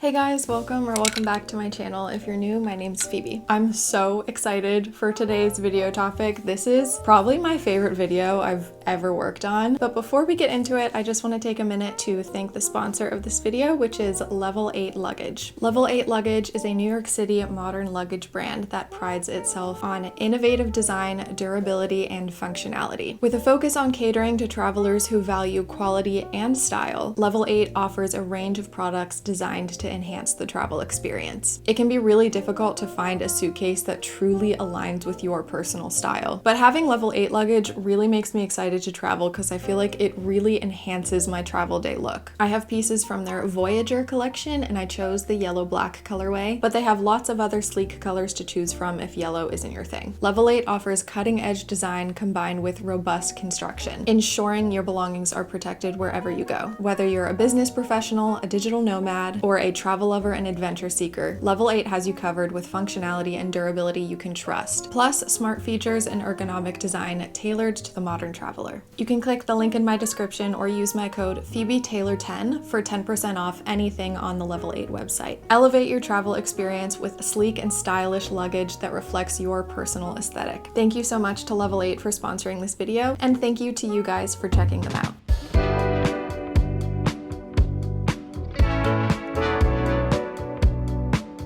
Hey guys, welcome back to my channel. If you're new, my name's Phoebe. I'm so excited for today's video topic. This is probably my favorite video I've ever worked on. But before we get into it, I just want to take a minute to thank the sponsor of this video, which is Level 8 Luggage. Level 8 Luggage is a New York City modern luggage brand that prides itself on innovative design, durability, and functionality. With a focus on catering to travelers who value quality and style, Level 8 offers a range of products designed to enhance the travel experience. It can be really difficult to find a suitcase that truly aligns with your personal style, but having Level 8 luggage really makes me excited to travel because I feel like it really enhances my travel day look. I have pieces from their Voyager collection and I chose the yellow-black colorway, but they have lots of other sleek colors to choose from if yellow isn't your thing. Level 8 offers cutting-edge design combined with robust construction, ensuring your belongings are protected wherever you go. Whether you're a business professional, a digital nomad, or a travel lover and adventure seeker, Level 8 has you covered with functionality and durability you can trust, plus smart features and ergonomic design tailored to the modern traveler. You can click the link in my description or use my code PhoebeTaylor10 for 10% off anything on the Level 8 website. Elevate your travel experience with sleek and stylish luggage that reflects your personal aesthetic. Thank you so much to Level 8 for sponsoring this video, and thank you to you guys for checking them out.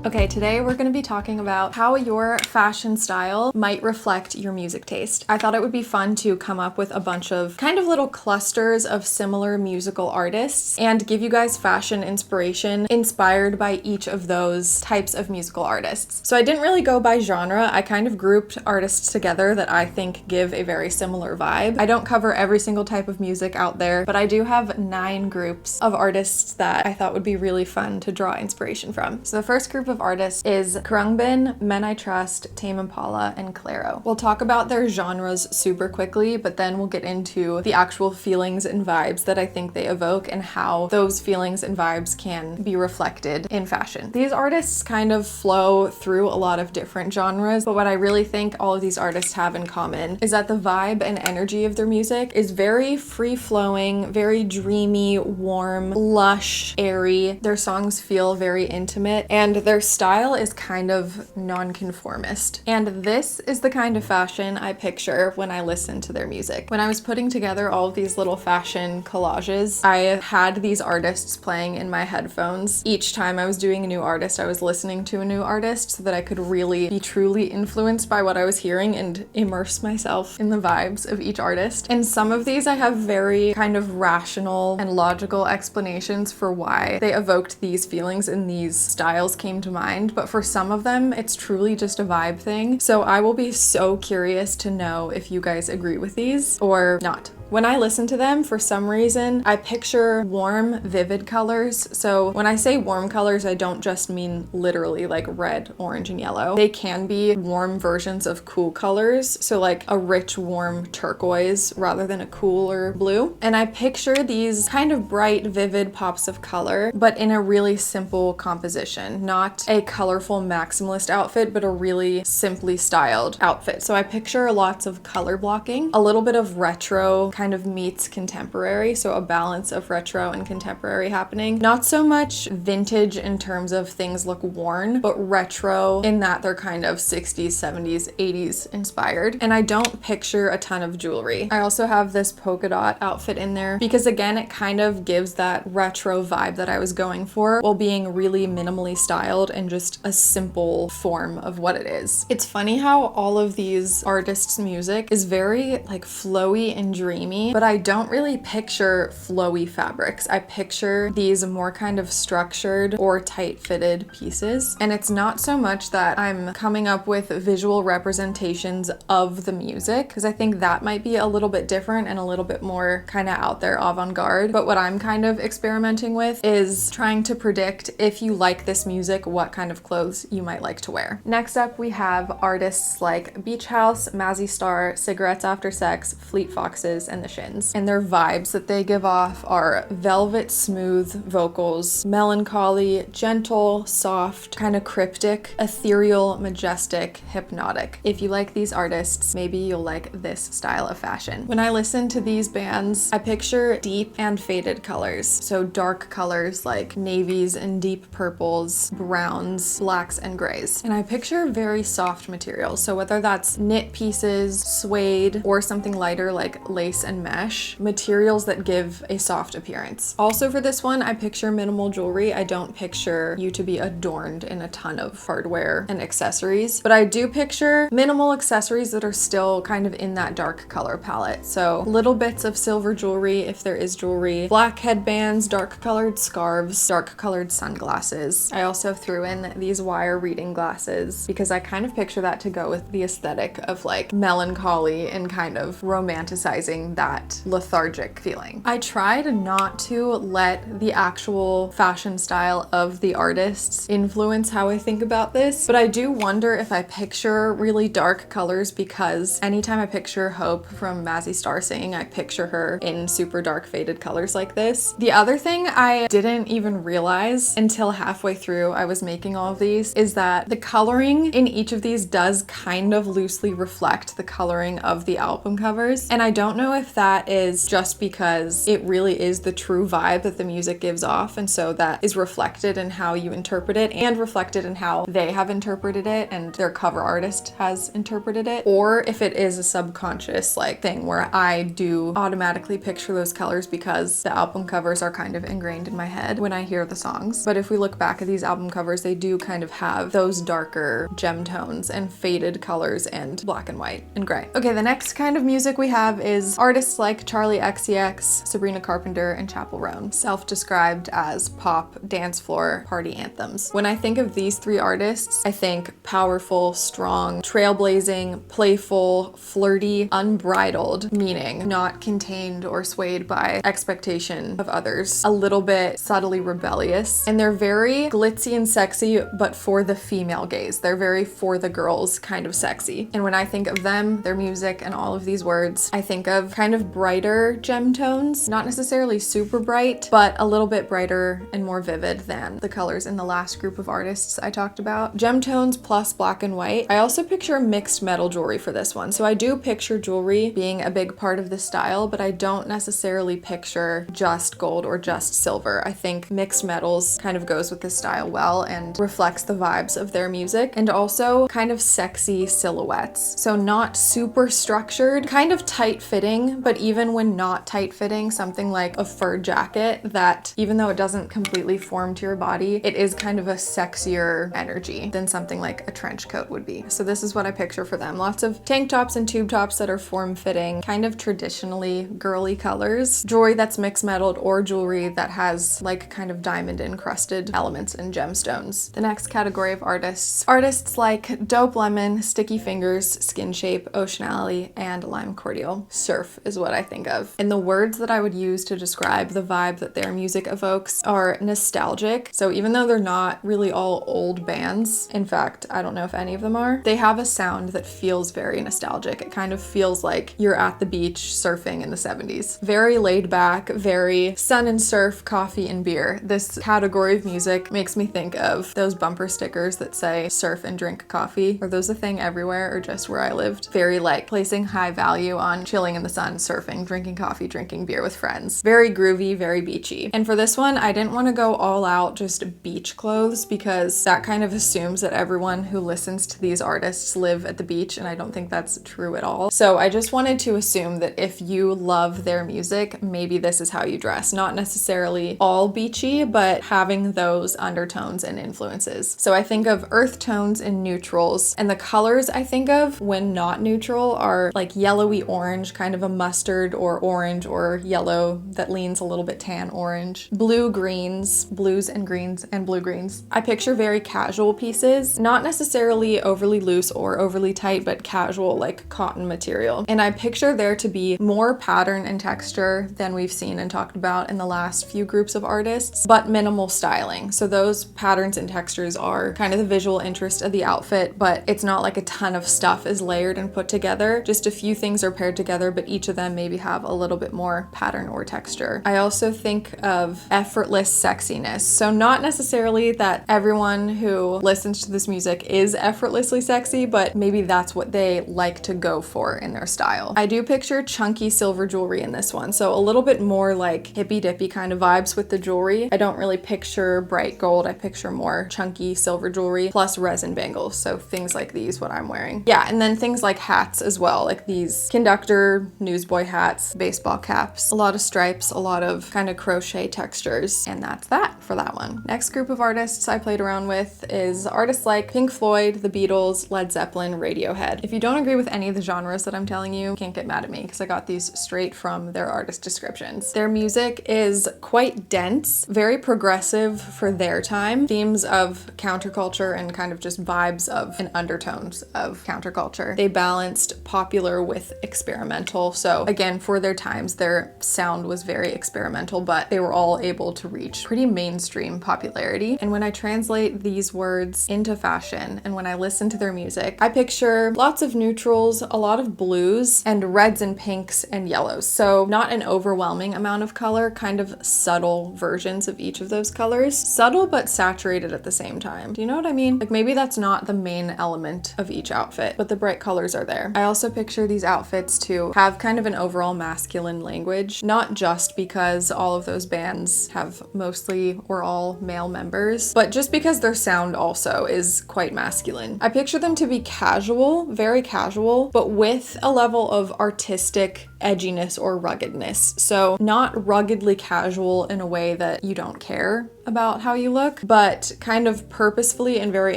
Okay, today we're going to be talking about how your fashion style might reflect your music taste. I thought it would be fun to come up with a bunch of kind of little clusters of similar musical artists and give you guys fashion inspiration inspired by each of those types of musical artists. So I didn't really go by genre. I kind of grouped artists together that I think give a very similar vibe. I don't cover every single type of music out there, but I do have 9 groups of artists that I thought would be really fun to draw inspiration from. So the first group of artists is Khruangbin, Men I Trust, Tame Impala, and Clairo. We'll talk about their genres super quickly, but then we'll get into the actual feelings and vibes that I think they evoke and how those feelings and vibes can be reflected in fashion. These artists kind of flow through a lot of different genres, but what I really think all of these artists have in common is that the vibe and energy of their music is very free-flowing, very dreamy, warm, lush, airy. Their songs feel very intimate, and their style is kind of nonconformist. And this is the kind of fashion I picture when I listen to their music. When I was putting together all of these little fashion collages, I had these artists playing in my headphones. Each time I was doing a new artist, I was listening to a new artist so that I could really be truly influenced by what I was hearing and immerse myself in the vibes of each artist. And some of these I have very kind of rational and logical explanations for why they evoked these feelings and these styles came to mind, but for some of them it's truly just a vibe thing. So I will be so curious to know if you guys agree with these or not. When I listen to them, for some reason, I picture warm, vivid colors. So when I say warm colors, I don't just mean literally like red, orange, and yellow. They can be warm versions of cool colors. So like a rich, warm turquoise rather than a cooler blue. And I picture these kind of bright, vivid pops of color, but in a really simple composition, not a colorful maximalist outfit, but a really simply styled outfit. So I picture lots of color blocking, a little bit of retro kind of meets contemporary, so a balance of retro and contemporary happening. Not so much vintage in terms of things look worn, but retro in that they're kind of 60s, 70s, 80s inspired. And I don't picture a ton of jewelry. I also have this polka dot outfit in there because again, it kind of gives that retro vibe that I was going for while being really minimally styled and just a simple form of what it is. It's funny how all of these artists' music is very like flowy and dreamy, but I don't really picture flowy fabrics. I picture these more kind of structured or tight-fitted pieces. And it's not so much that I'm coming up with visual representations of the music, because I think that might be a little bit different and a little bit more kind of out there avant-garde. But what I'm kind of experimenting with is trying to predict if you like this music, what kind of clothes you might like to wear. Next up, we have artists like Beach House, Mazzy Star, Cigarettes After Sex, Fleet Foxes, and the shins. And their vibes that they give off are velvet smooth vocals, melancholy, gentle, soft, kind of cryptic, ethereal, majestic, hypnotic. If you like these artists, maybe you'll like this style of fashion. When I listen to these bands, I picture deep and faded colors. So dark colors like navies and deep purples, browns, blacks, and grays. And I picture very soft materials. So whether that's knit pieces, suede, or something lighter like lace and mesh, materials that give a soft appearance. Also for this one, I picture minimal jewelry. I don't picture you to be adorned in a ton of hardware and accessories, but I do picture minimal accessories that are still kind of in that dark color palette. So little bits of silver jewelry, if there is jewelry, black headbands, dark colored scarves, dark colored sunglasses. I also threw in these wire reading glasses because I kind of picture that to go with the aesthetic of like melancholy and kind of romanticizing that lethargic feeling. I tried not to let the actual fashion style of the artists influence how I think about this, but I do wonder if I picture really dark colors because anytime I picture Hope from Mazzy Star singing, I picture her in super dark faded colors like this. The other thing I didn't even realize until halfway through I was making all of these is that the coloring in each of these does kind of loosely reflect the coloring of the album covers. And I don't know if that is just because it really is the true vibe that the music gives off, and so that is reflected in how you interpret it and reflected in how they have interpreted it and their cover artist has interpreted it, or if it is a subconscious like thing where I do automatically picture those colors because the album covers are kind of ingrained in my head when I hear the songs. But if we look back at these album covers, they do kind of have those darker gem tones and faded colors and black and white and gray. Okay, the next kind of music we have is artists like Charlie XCX, Sabrina Carpenter, and Chappell Roan, self-described as pop dance floor party anthems. When I think of these three artists, I think powerful, strong, trailblazing, playful, flirty, unbridled, meaning not contained or swayed by expectation of others, a little bit subtly rebellious, and they're very glitzy and sexy, but for the female gaze. They're very for the girls kind of sexy. And when I think of them, their music, and all of these words, I think of kind of brighter gem tones, not necessarily super bright, but a little bit brighter and more vivid than the colors in the last group of artists I talked about. Gem tones plus black and white. I also picture mixed metal jewelry for this one. So I do picture jewelry being a big part of the style, but I don't necessarily picture just gold or just silver. I think mixed metals kind of goes with this style well and reflects the vibes of their music, and also kind of sexy silhouettes. So not super structured, kind of tight fitting, but even when not tight fitting, something like a fur jacket that even though it doesn't completely form to your body, it is kind of a sexier energy than something like a trench coat would be. So this is what I picture for them. Lots of tank tops and tube tops that are form-fitting, kind of traditionally girly colors, jewelry that's mixed metalled, or jewelry that has like kind of diamond encrusted elements and gemstones. The next category of artists like Dope Lemon, Sticky Fingers, Skin Shape, Ocean Alley, and Lime Cordial. Surf is what I think of. And the words that I would use to describe the vibe that their music evokes are nostalgic. So even though they're not really all old bands, in fact, I don't know if any of them are, they have a sound that feels very nostalgic. It kind of feels like you're at the beach surfing in the 70s. Very laid back, very sun and surf, coffee and beer. This category of music makes me think of those bumper stickers that say surf and drink coffee. Are those a thing everywhere or just where I lived? Very like placing high value on chilling in the sun, surfing, drinking coffee, drinking beer with friends. Very groovy, very beachy. And for this one, I didn't want to go all out just beach clothes because that kind of assumes that everyone who listens to these artists live at the beach, and I don't think that's true at all. So I just wanted to assume that if you love their music, maybe this is how you dress. Not necessarily all beachy, but having those undertones and influences. So I think of earth tones and neutrals, and the colors I think of when not neutral are like yellowy orange, kind of a mustard or orange or yellow that leans a little bit tan orange. Blue greens, blues and greens and blue greens. I picture very casual pieces, not necessarily overly loose or overly tight, but casual like cotton material. And I picture there to be more pattern and texture than we've seen and talked about in the last few groups of artists, but minimal styling. So those patterns and textures are kind of the visual interest of the outfit, but it's not like a ton of stuff is layered and put together. Just a few things are paired together, but each each of them maybe have a little bit more pattern or texture. I also think of effortless sexiness. So not necessarily that everyone who listens to this music is effortlessly sexy, but maybe that's what they like to go for in their style. I do picture chunky silver jewelry in this one, so a little bit more like hippy dippy kind of vibes with the jewelry. I don't really picture bright gold, I picture more chunky silver jewelry plus resin bangles, so things like these, what I'm wearing. Yeah, and then things like hats as well, like these conductor newsboy hats, baseball caps, a lot of stripes, a lot of kind of crochet textures, and that's that for that one. Next group of artists I played around with is artists like Pink Floyd, The Beatles, Led Zeppelin, Radiohead. If you don't agree with any of the genres that I'm telling you, can't get mad at me because I got these straight from their artist descriptions. Their music is quite dense, very progressive for their time. Themes of counterculture and kind of just vibes of and undertones of counterculture. They balanced popular with experimental. So again, for their times, their sound was very experimental, but they were all able to reach pretty mainstream popularity. And when I translate these words into fashion and when I listen to their music, I picture lots of neutrals, a lot of blues, and reds and pinks and yellows. So not an overwhelming amount of color, kind of subtle versions of each of those colors. Subtle but saturated at the same time. Do you know what I mean? Like maybe that's not the main element of each outfit, but the bright colors are there. I also picture these outfits to have kind of an overall masculine language, not just because all of those bands have mostly or all male members, but just because their sound also is quite masculine. I picture them to be casual, very casual, but with a level of artistic edginess or ruggedness. So not ruggedly casual in a way that you don't care about how you look, but kind of purposefully and very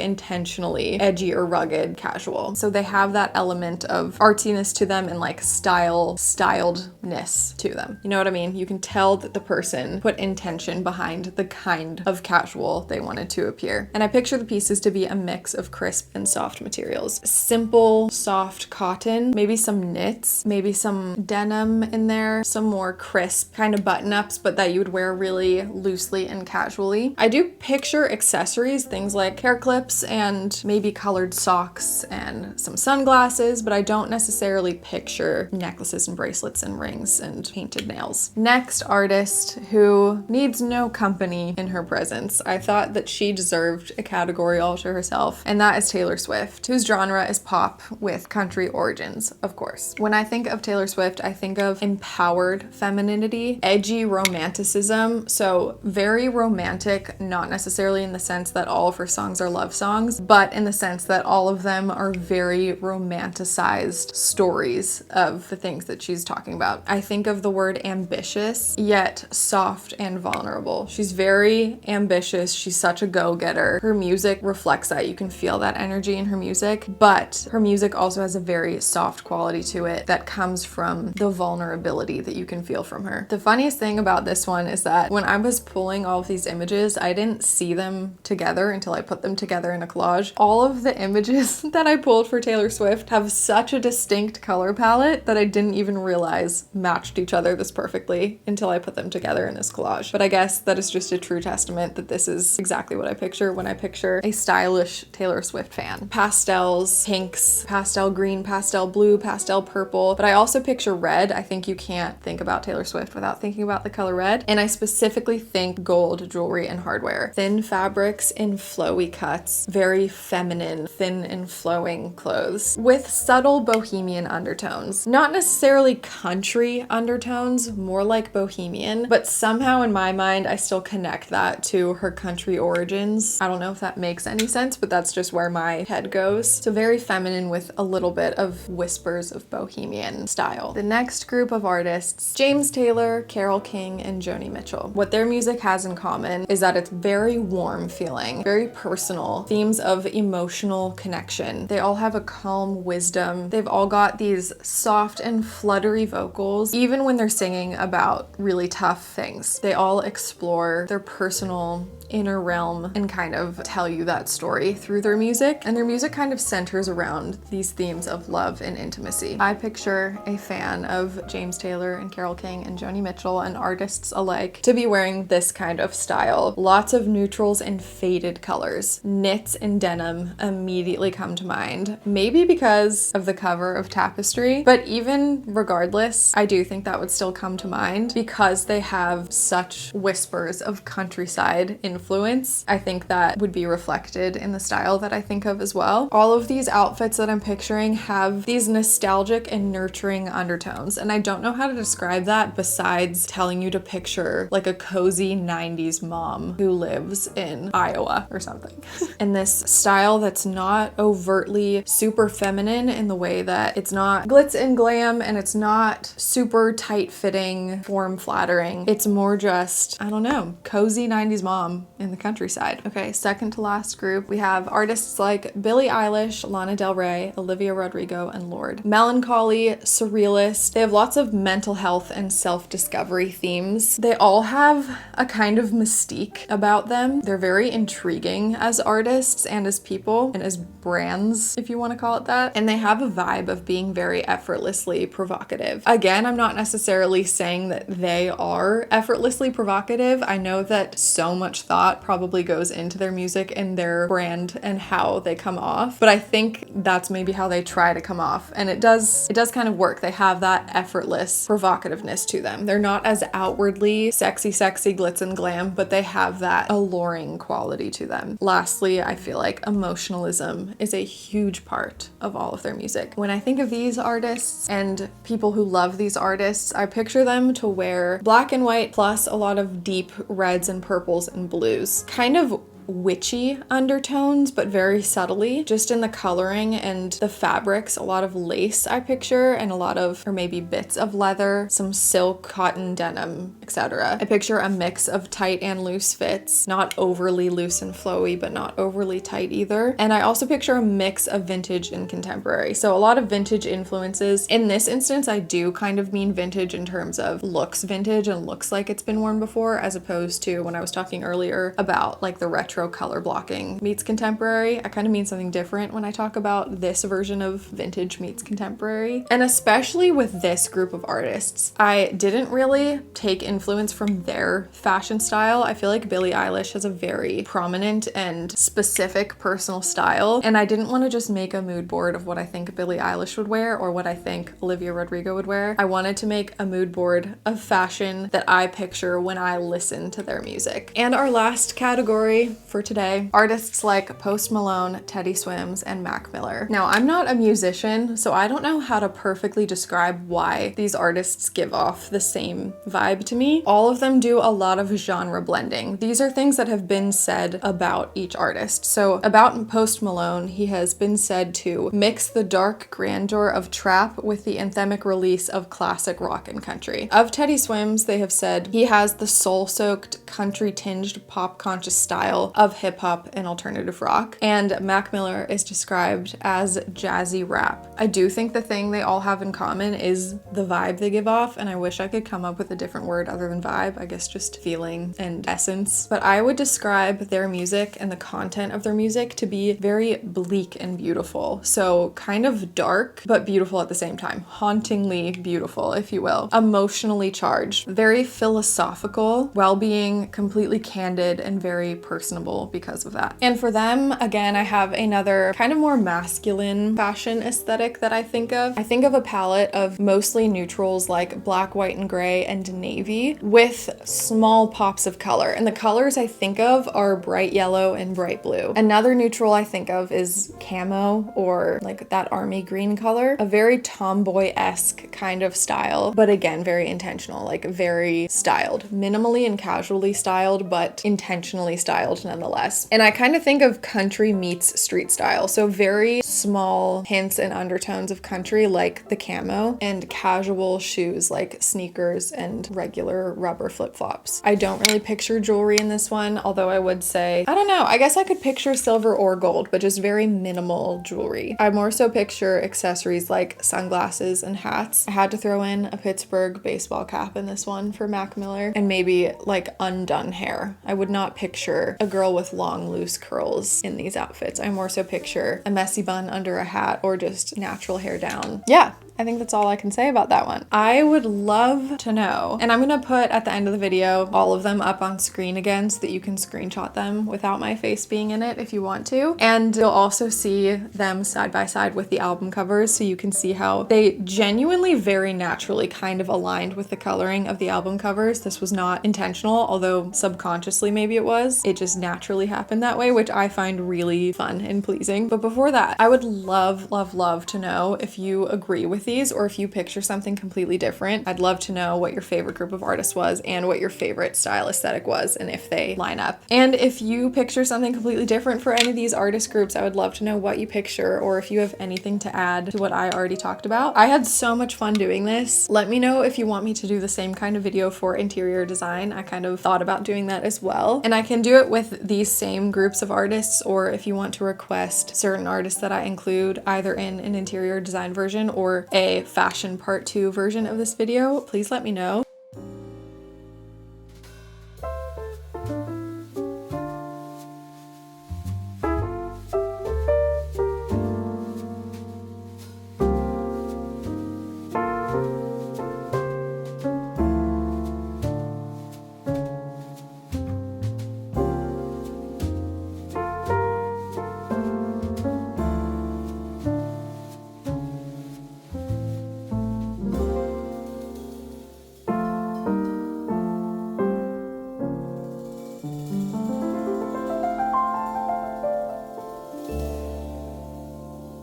intentionally edgy or rugged casual. So they have that element of artiness to them and like styledness to them. You know what I mean? You can tell that the person put intention behind the kind of casual they wanted to appear. And I picture the pieces to be a mix of crisp and soft materials. Simple, soft cotton, maybe some knits, maybe some denim in there, some more crisp kind of button-ups, but that you would wear really loosely and casually. I do picture accessories, things like hair clips and maybe colored socks and some sunglasses, but I don't necessarily picture necklaces and bracelets and rings and painted nails. Next artist who needs no company in her presence. I thought that she deserved a category all to herself, and that is Taylor Swift, whose genre is pop with country origins, of course. When I think of Taylor Swift, I think of empowered femininity, edgy romanticism, so very romantic, not necessarily in the sense that all of her songs are love songs, but in the sense that all of them are very romanticized stories of the things that she's talking about. I think of the word ambitious, yet soft and vulnerable. She's very ambitious. She's such a go-getter. Her music reflects that. You can feel that energy in her music, but her music also has a very soft quality to it that comes from the vulnerability that you can feel from her. The funniest thing about this one is that when I was pulling all of these images, I didn't see them together until I put them together in a collage. All of the images that I pulled for Taylor Swift have such a distinct color palette that I didn't even realize matched each other this perfectly until I put them together in this collage. But I guess that is just a true testament that this is exactly what I picture when I picture a stylish Taylor Swift fan. Pastels, pinks, pastel green, pastel blue, pastel purple, but I also picture red. I think you can't think about Taylor Swift without thinking about the color red. And I specifically think gold jewelry and hardware. Thin fabrics in flowy cuts, very feminine, thin and flowing clothes with subtle bohemian undertones. Not necessarily country undertones, more like bohemian, but somehow in my mind, I still connect that to her country origins. I don't know if that makes any sense, but that's just where my head goes. So very feminine with a little bit of whispers of bohemian style. The next group of artists, James Taylor, Carole King, and Joni Mitchell. What their music has in common is that it's very warm feeling, very personal, themes of emotional connection. They all have a calm wisdom. They've all got these soft and fluttery vocals, even when they're singing about really tough things. They all explore their personal inner realm and kind of tell you that story through their music. And their music kind of centers around these themes of love and intimacy. I picture a fan of James Taylor and Carole King and Joni Mitchell and artists alike to be wearing this kind of style. Lots of neutrals and faded colors. Knits and denim immediately come to mind. Maybe because of the cover of Tapestry, but even regardless, I do think that would still come to mind because they have such whispers of countryside influence. I think that would be reflected in the style that I think of as well. All of these outfits that I'm picturing have these nostalgic and nurturing undertones, and I don't know how to describe that besides telling you to picture like a cozy 90s mom who lives in Iowa or something. And this style that's not overtly super feminine in the way that it's not glitz and glam and it's not super tight-fitting, form-flattering. It's more just, I don't know, cozy 90s mom in the countryside. Okay, second to last group, we have artists like Billie Eilish, Lana Del Rey, Olivia Rodrigo, and Lorde. Melancholy, surrealist. They have lots of mental health and self-discovery themes. They all have a kind of mystique about them. They're very intriguing as artists and as people and as brands, if you want to call it that. And they have a vibe of being very effortlessly provocative. Again, I'm not necessarily saying that they are effortlessly provocative. I know that so much thought probably goes into their music and their brand and how they come off, but I think that's maybe how they try to come off, and it does kind of work. They have that effortless provocativeness to them. They're not as outwardly sexy glitz and glam, but they have that alluring quality to them. Lastly, I feel like emotionalism is a huge part of all of their music. When I think of these artists and people who love these artists, I picture them to wear black and white plus a lot of deep reds and purples and blues. Kind of witchy undertones, but very subtly, just in the coloring and the fabrics. A lot of lace I picture, and a lot of, or maybe bits of leather, some silk, cotton, denim, etc. I picture a mix of tight and loose fits, not overly loose and flowy, but not overly tight either. And I also picture a mix of vintage and contemporary. So a lot of vintage influences. In this instance, I do kind of mean vintage in terms of looks vintage and looks like it's been worn before, as opposed to when I was talking earlier about like the retro color blocking meets contemporary. I kind of mean something different when I talk about this version of vintage meets contemporary. And especially with this group of artists, I didn't really take influence from their fashion style. I feel like Billie Eilish has a very prominent and specific personal style, and I didn't want to just make a mood board of what I think Billie Eilish would wear or what I think Olivia Rodrigo would wear. I wanted to make a mood board of fashion that I picture when I listen to their music. And our last category for today, artists like Post Malone, Teddy Swims, and Mac Miller. Now, I'm not a musician, so I don't know how to perfectly describe why these artists give off the same vibe to me. All of them do a lot of genre blending. These are things that have been said about each artist. So about Post Malone, he has been said to mix the dark grandeur of trap with the anthemic release of classic rock and country. Of Teddy Swims, they have said he has the soul-soaked, country-tinged, pop-conscious style of hip-hop and alternative rock. And Mac Miller is described as jazzy rap. I do think the thing they all have in common is the vibe they give off, and I wish I could come up with a different word other than vibe. I guess just feeling and essence. But I would describe their music and the content of their music to be very bleak and beautiful. So kind of dark, but beautiful at the same time. Hauntingly beautiful, if you will. Emotionally charged. Very philosophical, while being completely candid and very personable because of that. And for them, again, I have another kind of more masculine fashion aesthetic that I think of. I think of a palette of mostly neutrals like black, white, and gray, and navy, with small pops of color. And the colors I think of are bright yellow and bright blue. Another neutral I think of is camo, or like that army green color. A very tomboy-esque kind of style, but again, very intentional, like very styled. Minimally and casually styled, but intentionally styled nonetheless. nonetheless. And I kind of think of country meets street style. So very small hints and undertones of country, like the camo, and casual shoes like sneakers and regular rubber flip-flops. I don't really picture jewelry in this one, although I would say, I don't know, I guess I could picture silver or gold, but just very minimal jewelry. I more so picture accessories like sunglasses and hats. I had to throw in a Pittsburgh baseball cap in this one for Mac Miller, and maybe like undone hair. I would not picture a girl with long loose curls in these outfits. I more so picture a messy bun under a hat or just natural hair down. Yeah, I think that's all I can say about that one. I would love to know, and I'm gonna put at the end of the video all of them up on screen again so that you can screenshot them without my face being in it if you want to. And you'll also see them side by side with the album covers, so you can see how they genuinely very naturally kind of aligned with the coloring of the album covers. This was not intentional, although subconsciously maybe it was. It just naturally happened that way, which I find really fun and pleasing. But before that, I would love, love, love to know if you agree with these or if you picture something completely different. I'd love to know what your favorite group of artists was and what your favorite style aesthetic was and if they line up. And if you picture something completely different for any of these artist groups, I would love to know what you picture or if you have anything to add to what I already talked about. I had so much fun doing this. Let me know if you want me to do the same kind of video for interior design. I kind of thought about doing that as well. And I can do it with these same groups of artists, or if you want to request certain artists that I include either in an interior design version or a fashion part 2 version of this video, please let me know.